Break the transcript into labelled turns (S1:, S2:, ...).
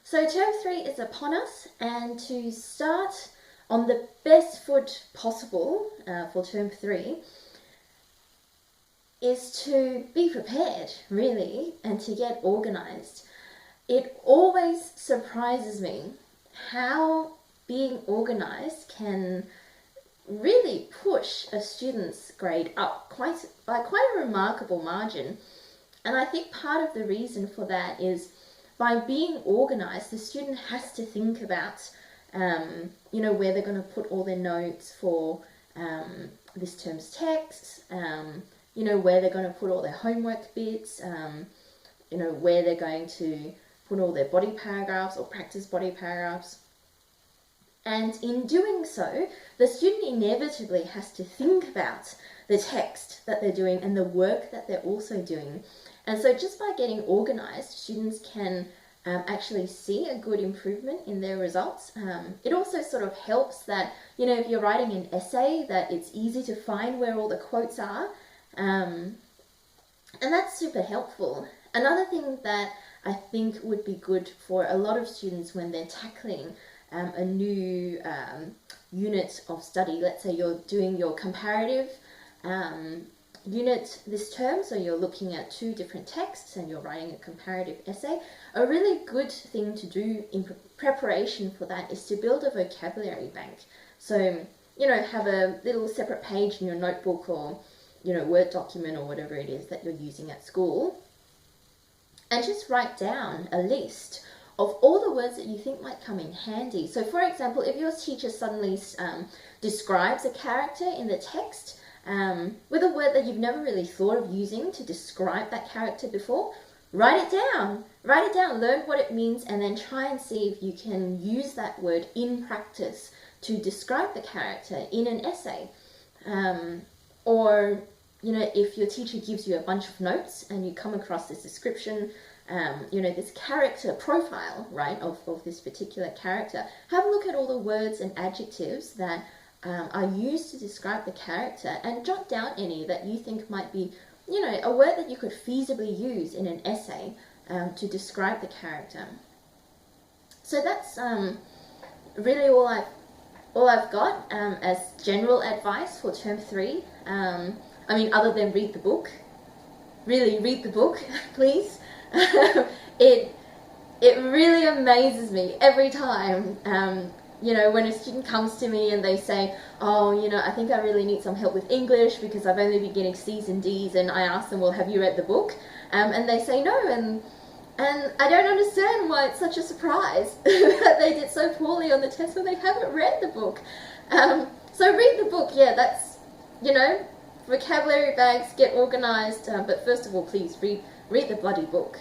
S1: So term 3 is upon us, and to start on the best foot possible for term 3 is to be prepared, really, and to get organised. It always surprises me how being organised can really push a student's grade up by quite a remarkable margin. And I think part of the reason for that is by being organised, the student has to think about, where they're going to put all their notes for this term's texts, where they're going to put all their homework bits, where they're going to put all their body paragraphs or practice body paragraphs. And in doing so, the student inevitably has to think about the text that they're doing and the work that they're also doing. And so just by getting organised, students can actually see a good improvement in their results. It also sort of helps that, if you're writing an essay, that it's easy to find where all the quotes are. And that's super helpful. Another thing that I think would be good for a lot of students when they're tackling a new unit of study, let's say you're doing your comparative unit this term, so you're looking at 2 different texts and you're writing a comparative essay. A really good thing to do in preparation for that is to build a vocabulary bank. So, have a little separate page in your notebook or, Word document or whatever it is that you're using at school, and just write down a list of all the words that you think might come in handy. So for example, if your teacher suddenly describes a character in the text with a word that you've never really thought of using to describe that character before, write it down, learn what it means, and then try and see if you can use that word in practice to describe the character in an essay. Or, if your teacher gives you a bunch of notes and you come across this description, this character profile, right, of this particular character, have a look at all the words and adjectives that are used to describe the character and jot down any that you think might be, a word that you could feasibly use in an essay to describe the character. So that's really all I've got as general advice for term 3. Other than read the book. Really read the book, please. It really amazes me every time, when a student comes to me and they say, I think I really need some help with English because I've only been getting C's and D's, and I ask them, well, have you read the book? And they say no, and I don't understand why it's such a surprise that they did so poorly on the test when they haven't read the book. So read the book, that's, vocabulary banks, get organised, but first of all, please read the bloody book.